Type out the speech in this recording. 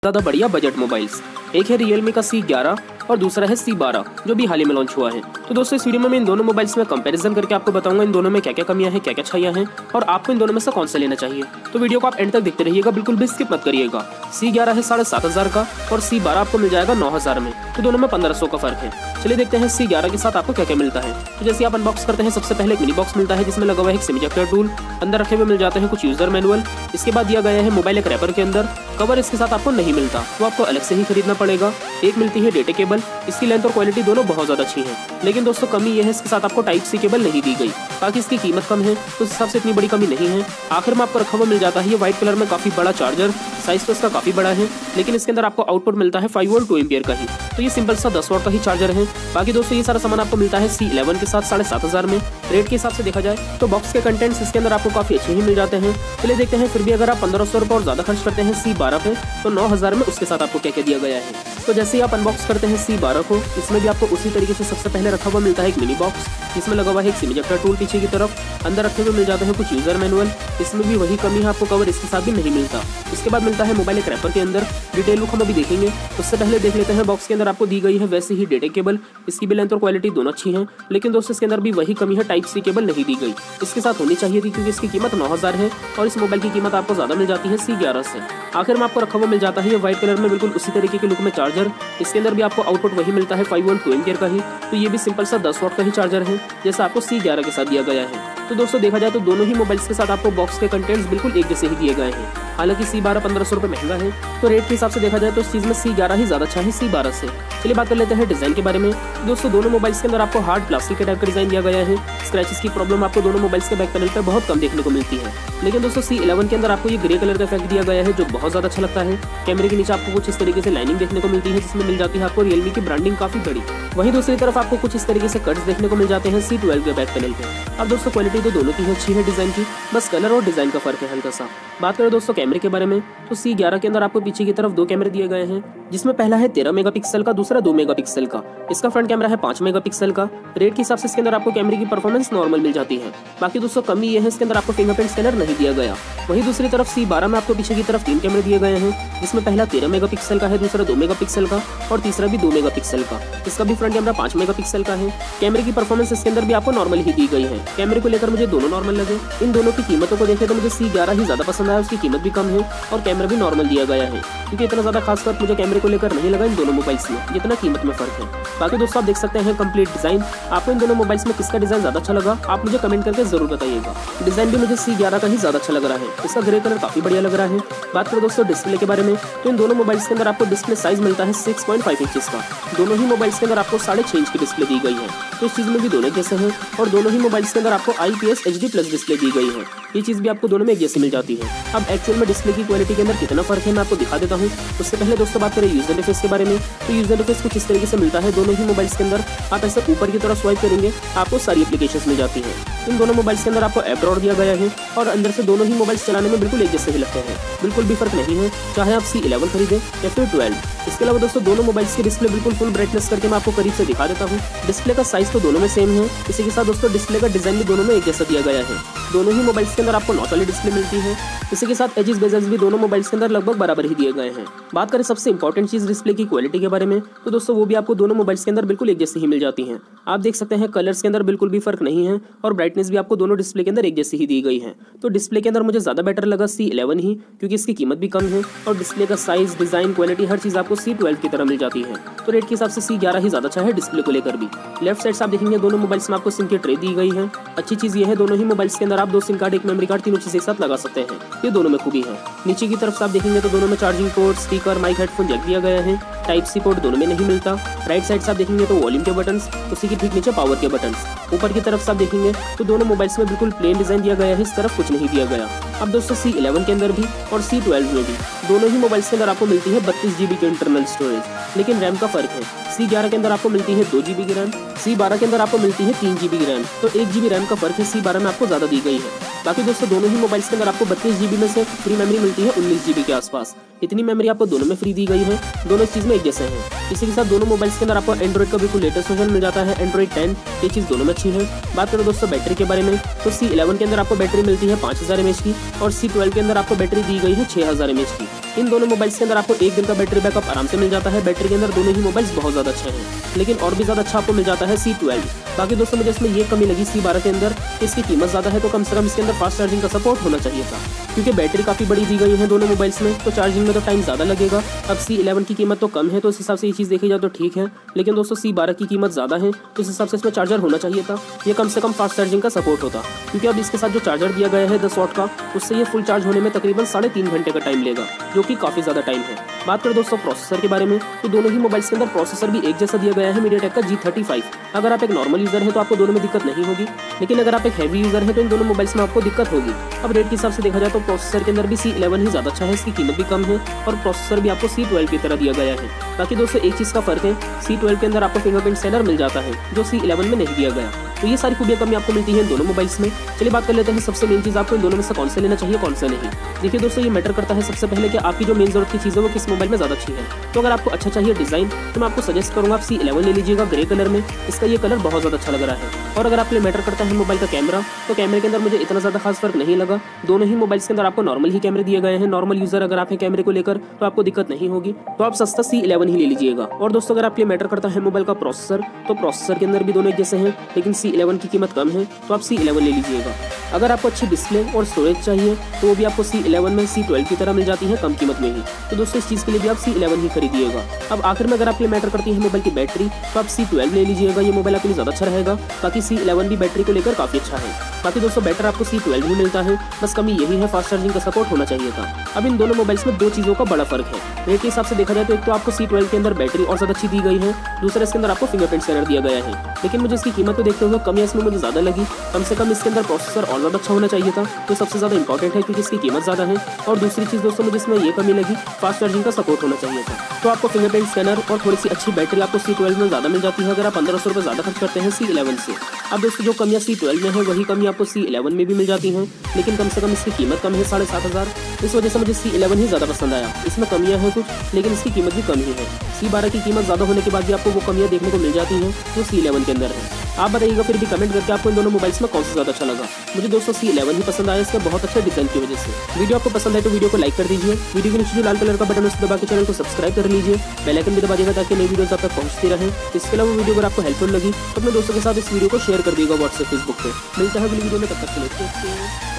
ज़्यादा बढ़िया budget mobiles. एक है Realme का C11 और दूसरा है C12 जो भी हाल ही में लॉन्च हुआ है। तो दोस्तों इस वीडियो में मैं इन दोनों मोबाइल्स में कंपैरिजन करके आपको बताऊंगा इन दोनों में क्या क्या कमियां हैं, क्या क्या अच्छाइयां हैं और आपको इन दोनों में से कौन सा लेना चाहिए। तो वीडियो को आप एंड तक देखते रहिएगा, बिल्कुल भी स्किप मत करिएगा। C11 है 7,500 का और C12 आपको मिल जाएगा 9,000 में। तो दोनों में 1500 का फर्क है। चलिए देखते हैं C11 के साथ आपको क्या क्या मिलता है। तो जैसे आप अनबॉक्स करते हैं सबसे पहले एक मिनी बॉक्स मिलता है जिसमें लगा हुआ है एक सिम इजेक्टर टूल, अंदर रखे हुए मिल जाते हैं कुछ यूजर मैनुअल। इसके बाद दिया गया है मोबाइल एक रैपर के अंदर। कवर इसके साथ आपको नहीं मिलता, तो आपको अलग से ही खरीदना पड़ेगा। एक मिलती है डेटा केबल, इसकी लेंथ और क्वालिटी दोनों बहुत ज्यादा अच्छी है, लेकिन दोस्तों कमी यह है इसके साथ आपको टाइप सी केबल नहीं दी गई। बाकी इसकी कीमत कम है तो उस हिसाब से इतनी बड़ी कमी नहीं है। आखिर में आपको रखा हुआ मिल जाता है ये व्हाइट कलर में काफी बड़ा चार्जर। साइज तो इसका काफी बड़ा है, लेकिन इसके अंदर आपको आउटपुट मिलता है 5 वोल्ट 2 एम्पियर का ही। तो ये सिंपल सा 10 वॉट का ही चार्जर है। बाकी दोस्तों ये सारा सामान आपको मिलता है C11 के साथ 7,500 में। रेट के हिसाब से देखा जाए तो बॉक्स के कंटेंट्स इसके अंदर आपको काफी अच्छे ही मिल जाते हैं। चलिए देखते हैं फिर भी अगर आप 1500 रुपये और ज्यादा खर्च करते हैं C12 पे तो 9,000 में उसके साथ आपको क्या क्या दिया गया है। तो जैसे ही आप अनबॉक्स करते हैं C12 को, इसमें भी आपको उसी तरीके से सबसे पहले रखा हुआ मिलता है एक मिनी बॉक्स जिसमें लगा हुआ है एक सिम इजेक्टर टूल पीछे की तरफ। अंदर रखे हुए मिल जाते हैं कुछ यूजर मैनुअल। इसमें भी वही कमी है, आपको कवर इसके साथ भी नहीं मिलता। इसके बाद मिलता है मोबाइल एक रैपर के अंदर। डिटेल लुक हम अभी देखेंगे, उससे पहले देख लेते हैं बॉक्स के अंदर आपको दी गई है वैसे ही डेटा केबल। इसकी भी लेंथ और क्वालिटी दोनों अच्छी है, लेकिन दोस्तों इसके अंदर भी वही कमी है, टाइप सी केबल नहीं दी गई। इसके साथ होनी चाहिए थी क्योंकि इसकी कीमत 9,000 है और इस मोबाइल की कीमत आपको ज्यादा मिल जाती है C11 से। आखिर में आपको रखा हुआ मिल जाता है ये व्हाइट कलर में बिल्कुल उसी तरीके के लुक में चार्जर। इसके अंदर भी आपको आउटपुट वही मिलता है 5 वोल्ट 2 एम्पियर का ही। तो ये भी सिंपल सा 10 वॉट का ही चार्जर है जैसा आपको C11 के साथ दिया गया है। तो दोस्तों देखा जाए तो दोनों ही मोबाइल्स के साथ आपको बॉक्स के कंटेंट्स बिल्कुल एक जैसे ही दिए गए हैं। हालांकि C12 1500 रुपये महंगा है, तो रेट के हिसाब से देखा जाए तो इस चीज में C11 ही ज्यादा अच्छा है C12 से। चलिए बात कर लेते हैं डिजाइन के बारे में। दोस्तों दोनों मोबाइल्स के अंदर आपको हार्ड प्लास्टिक के टाइप का डिजाइन दिया गया है। स्क्रैचेस की प्रॉब्लम आपको दोनों मोबाइल्स के बैक पैनल पर बहुत कम देखने को मिलती है, लेकिन दोस्तों C11 के अंदर आपको ये ग्रे कलर का इफेक्ट दिया गया है जो बहुत ज्यादा अच्छा लगता है। कैमरे के नीचे आपको कुछ इस तरीके से लाइनिंग देखने को मिलती है जिसमें मिल जाती है आपको Realme की ब्रांडिंग काफी बड़ी। वहीं दूसरी तरफ आपको कुछ इस तरीके से कट्स देखने को मिल जाते हैं C12 के बैक पैनल पे। अब दोस्तों क्वालिटी तो दोनों की अच्छी है डिजाइन की, बस कलर और डिजाइन का फर्क है हल्का सा। बात करें दोस्तों कैमरे के बारे में तो C11 के अंदर आपको पीछे की तरफ 2 कैमरे दिए गए हैं, जिसमें पहला है 13 मेगापिक्सल का, दूसरा 2 मेगापिक्सल का। इसका फ्रंट कैमरा है 5 मेगापिक्सल का। रेट के हिसाब से इसके अंदर आपको कैमरे की परफॉर्मेंस नॉर्मल मिल जाती है। बाकी दोस्तों कमी यह है इसके अंदर आपको फिंगरप्रिंट स्कैनर नहीं दिया गया। वहीं दूसरी तरफ C12 में आपको पीछे की तरफ 3 कैमरे दिए गए हैं, जिसमें पहला 13 मेगापिक्सल का है, दूसरा 2 मेगापिक्सल का और तीसरा भी 2 मेगापिक्सल का। इसका भी फ्रंट कैमरा 5 मेगापिक्सल का है। कैमरे की परफॉर्मेंस इसके अंदर भी आपको नॉर्मल ही दी गई है। कैमरे को लेकर मुझे दोनों नॉर्मल लगे। इन दोनों की कीमतों को देखें तो मुझे C11 ही ज्यादा पसंद आया, उसकी कीमत भी कम है और कैमरा भी नॉर्मल दिया गया है, क्योंकि इतना ज्यादा खास बात मुझे कैमरे को लेकर नहीं लगा इन दोनों मोबाइल्स में जितना कीमत में फर्क है। बाकी दोस्तों आप देख सकते हैं कंप्लीट डिजाइन। आपको इन दोनों मोबाइल्स में किसका डिजाइन ज्यादा अच्छा लगा आप मुझे कमेंट करके जरूर बताइएगा। डिजाइन भी मुझे C11 का ही ज्यादा अच्छा लग रहा है, इसका ग्रे कलर काफी बढ़िया लग रहा है। बात करें दोस्तों डिस्प्ले के बारे में तो इन दोनों मोबाइल्स के अंदर आपको डिस्प्ले साइज मिलता है 6.5 इंचेस का। दोनों ही मोबाइल्स के अंदर आपको 6.5 इंच की डिस्प्ले दी गई है, तो इस चीज में भी दोनों जैसे हैं। और दोनों ही मोबाइल्स के अंदर आपको IPS HD+ डिस्प्ले दी गई है, ये चीज भी आपको दोनों में एक जैसी मिल जाती है। अब एक्चुअल में डिस्प्ले की क्वालिटी के अंदर कितना फर्क है मैं आपको दिखा देता हूँ। उससे पहले दोस्तों बात करें यूजर इंटरफेस के बारे में तो यूजर इंटरफेस कुछ इस तरीके से मिलता है दोनों ही मोबाइल्स के अंदर। आप ऐसे ऊपर की तरफ स्वाइप करेंगे आपको सारी एप्लीकेशंस मिल जाती है। इन दोनों मोबाइल्स के अंदर आपको ऐप ड्रॉअर दिया गया है और अंदर से दोनों ही मोबाइल्स चलाने में बिल्कुल एक जैसे ही लगते हैं, बिल्कुल भी फर्क नहीं है चाहे आप C11 खरीदें या फिर 12। इसके अलावा दोस्तों दोनों मोबाइल्स की डिस्प्ले बिल्कुल फुल ब्राइटनेस करके मैं आपको करीब से दिखा देता हूँ। डिस्प्ले का साइज तो दोनों में सेम है, इसी के साथ दोस्तों डिस्प्ले का डिजाइन भी दोनों में एक जैसा दिया गया है। दोनों ही मोबाइल्स के अंदर आपको नॉच वाली डिस्प्ले मिलती है। इसी के साथ एजेस बेजल्स भी दोनों मोबाइल्स के अंदर लगभग बराबर ही दिए गए हैं। बात करें सबसे इंपॉर्टेंट चीज डिस्प्ले की क्वालिटी के बारे में तो दोस्तों वो भी आपको दोनों मोबाइल्स के अंदर बिल्कुल एक जैसी ही मिल जाती हैं। आप देख सकते हैं कलर्स के अंदर बिल्कुल भी फर्क नहीं है और ब्राइटनेस भी आपको दोनों डिस्प्ले के अंदर एक जैसी ही दी गई है। तो डिस्प्ले के अंदर मुझे ज्यादा बेटर लगा C11 ही, क्योंकि इसकी कीमत भी कम है और डिस्प्ले का साइज, डिजाइन, क्वालिटी हर चीज आपको C12 की तरह मिल जाती है। तो रेट के हिसाब से C11 ही ज्यादा अच्छा है डिस्प्ले को लेकर भी। लेफ्ट साइड से आप देखेंगे दोनों मोबाइल्स में आपको सिम की ट्रे दी गई है। अच्छी चीज ये है दोनों ही मोबाइल्स के अंदर आप 2 सिम कार्ड, 1 मेमोरी कार्ड, तीनों चीजें एक साथ लगा सकते हैं, ये दोनों में खूबी है। नीचे की तरफ से आप देखेंगे तो दोनों में charging port, speaker, mic, headphone jack दिया गया है। टाइप सी पोर्ट दोनों में नहीं मिलता। राइट साइड से आप देखेंगे तो वॉल्यूम के बटन्स, उसी के ठीक नीचे पावर के बटन्स। ऊपर की तरफ से आप देखेंगे तो दोनों मोबाइल्स में बिल्कुल प्लेन डिजाइन दिया गया है, इस तरफ कुछ नहीं दिया गया। अब दोस्तों C11 के अंदर भी और C12 में भी दोनों ही मोबाइल्स के अंदर आपको मिलती है 32 GB की इंटरनल स्टोरेज, लेकिन रैम का फर्क है। C11 के अंदर आपको मिलती है 2 GB की रैम, C12 के अंदर आपको मिलती है 3 GB की रैम, तो 1 GB रैम का फर्क है, C12 में आपको ज्यादा दी गई है। बाकी दोस्तों दोनों ही मोबाइल्स के अंदर आपको 32 GB में से फ्री मेमोरी मिलती है 19 GB के आसपास। इतनी मेमोरी आपको दोनों में फ्री दी गई है, दोनों इस चीज में एक जैसे हैं। इसी के साथ दोनों मोबाइल्स के अंदर आपको एंड्रॉइड का बिल्कुल लेटेस्ट वर्जन मिल जाता है, एंड्रॉइड 10, ये चीज दोनों में अच्छी है। बात करो दोस्तों बैटरी के बारे में तो C11 के अंदर आपको बैटरी मिलती है 5000 mAh की और C12 के अंदर आपको बैटरी दी गई है 6000 mAh की। इन दोनों मोबाइल्स के अंदर आपको 1 दिन का बैटरी बैकअप आराम से मिल जाता है। बैटरी के अंदर दोनों ही मोबाइल्स बहुत ज़्यादा अच्छे हैं, लेकिन और भी ज़्यादा अच्छा आपको मिल जाता है C12। बाकी दोस्तों मुझे इसमें ये कमी लगी C12 के अंदर, इसकी कीमत ज़्यादा है, तो कम से कम इसके अंदर फास्ट चार्जिंग का सपोर्ट होना चाहिए था, क्योंकि बैटरी काफ़ी बड़ी दी गई है दोनों मोबाइल्स में, तो चार्जिंग में तो टाइम ज़्यादा लगेगा। अब C11 की कीमत तो कम है, तो इस हिसाब से ये चीज़ देखी जाए तो ठीक है, लेकिन दोस्तों C12 की कीमत ज़्यादा है, तो इस हिसाब से इसमें चार्जर होना चाहिए था, ये कम से कम फास्ट चार्जिंग का सपोर्ट होता, क्योंकि अब इसके साथ जो चार्जर दिया गया है 10 वाट का, उससे ये फुल चार्ज होने में तकरीबन 3.5 घंटे का टाइम लेगा, जो कि काफ़ी ज़्यादा टाइम है। बात करें दोस्तों प्रोसेसर के बारे में, तो दोनों ही मोबाइल्स के अंदर प्रोसेसर भी एक जैसा दिया गया है, मीडियाटेक का G35। अगर आप एक नॉर्मल यूजर हैं तो आपको दोनों में दिक्कत नहीं होगी, लेकिन अगर आप एक हैवी यूजर हैं तो इन दोनों मोबाइल्स में आपको दिक्कत होगी। अब रेट के हिसाब से देखा जाए तो प्रोसेसर के अंदर भी C11 ही ज़्यादा अच्छा है, इसकी कीमत भी कम है, और प्रोसेसर भी आपको C12 की तरह दिया गया है। बाकी दोस्तों एक चीज़ का फर्क है, C12 के अंदर आपको फिंगरप्रिंट स्कैनर मिल जाता है, जो C11 में नहीं दिया गया। तो ये सारी खूबियां कमी आपको मिलती है इन दोनों मोबाइल्स में। चलिए बात कर लेते हैं सबसे मेन चीज़, आपको इन दोनों में से कौन सा लेना चाहिए, कौन सा नहीं। देखिए दोस्तों, ये मैटर करता है सबसे पहले कि आपकी जो मेन जरूरत की चीज़ है वो किस मोबाइल में ज़्यादा अच्छी है। तो अगर आपको अच्छा चाहिए डिज़ाइन, तो मैं आपको सजेस्ट करूँगा आप C11 ले लीजिएगा ग्रे कलर में, इसका ये कलर बहुत ज़्यादा अच्छा लग रहा है। और अगर आपके लिए मैटर करता है मोबाइल का कैमरा, तो कैमरे के अंदर मुझे इतना ज़्यादा खास फर्क नहीं लगा। दोनों ही मोबाइल्स के अंदर आपको नॉर्मल ही कैमरे दिए गए हैं। नॉर्मल यूजर अगर आप हैं कैमरे को लेकर, तो आपको दिक्कत नहीं होगी, तो आप सस्ता C11 ही ले लीजिएगा। और दोस्तों अगर आपके लिए मैटर करता है मोबाइल का प्रोसेसर, तो प्रोसेसर के अंदर भी दोनों एक जैसे हैं, लेकिन C11 की कीमत कम है, तो आप C11 ले लीजिएगा। अगर आपको अच्छी डिस्प्ले और स्टोरेज चाहिए, तो वो भी आपको C11 में C12 की तरह मिल जाती है कम कीमत में ही। तो दोस्तों इस चीज़ के लिए भी आप C11 ही खरीदिएगा। अब आखिर में अगर आपके लिए मैटर करती है मोबाइल की बैटरी, तो आप C12 ले लीजिएगा, ये मोबाइल आपके लिए ज़्यादा अच्छा रहेगा। बाकी C11 भी बैटरी को लेकर काफ़ी अच्छा है। बाकी दोस्तों बेटर आपको C12 ही मिलता है, बस कमी यही है फास्ट चार्जिंग का सपोर्ट होना चाहिए था। अब इन दोनों मोबाइल्स में दो चीज़ों का बड़ा फर्क है। रेट के हिसाब से देखा जाए तो एक तो आपको C12 के अंदर बैटरी और ज़्यादा अच्छी दी गई है, दूसरा इसके अंदर आपको फिंगरप्रिंट स्कैनर दिया गया है। लेकिन मुझे इसकी कीमत को देखते हुए कमियाँ इसमें मुझे ज़्यादा लगी। कम से कम इसके अंदर प्रोसेसर और ज़्यादा अच्छा होना चाहिए था, तो सबसे ज़्यादा इंपॉर्टेंट है क्योंकि इसकी कीमत ज़्यादा है। और दूसरी चीज़ दोस्तों मुझे इसमें ये कमी लगी, फास्ट चार्जिंग का सपोर्ट होना चाहिए था। तो आपको फिंगरप्रिंट स्कैनर और थोड़ी सी अच्छी बैटरी आपको C12 में ज़्यादा मिल जाती है अगर आप 1500 रुपये ज़्यादा खर्च करते हैं C11 से। अब दोस्तों जो कमियाँ C12 में है वही कमी आपको C11 में भी मिल जाती हैं, लेकिन कम से कम इसकी कीमत कम है 7500। इस वजह से मुझे C11 ही ज़्यादा पसंद आया। इसमें कमियाँ हैं कुछ, लेकिन इसकी कीमत भी कम ही है। C12 की कीमत ज़्यादा होने के बाद भी आपको वो कमियाँ देखने को मिल जाती हैं जो C11 के अंदर है। आप बताइएगा फिर भी कमेंट करके आपको इन दोनों मोबाइल्स में कौन सा ज़्यादा अच्छा लगा। मुझे दोस्तों C11 ही पसंद आया, इसका बहुत अच्छा डिज़ाइन की वजह से। वीडियो आपको पसंद है तो वीडियो को लाइक कर दीजिए। वीडियो के नीचे जो लाल कलर का बटन है उसे दबा के चैनल को सब्सक्राइब कर लीजिए। बेल आइकन भी दबा दीजिएगा ताकि नई वीडियोस आप तक पहुंचती रहे। इसके अलावा वीडियो अगर आपको हेल्पफुल लगी तो अपने दोस्तों के साथ इस वीडियो को शेयर कर दीजिएगा व्हाट्सएप फेसबुक पे। मिलता है अगली वीडियो में, तब तक के लिए।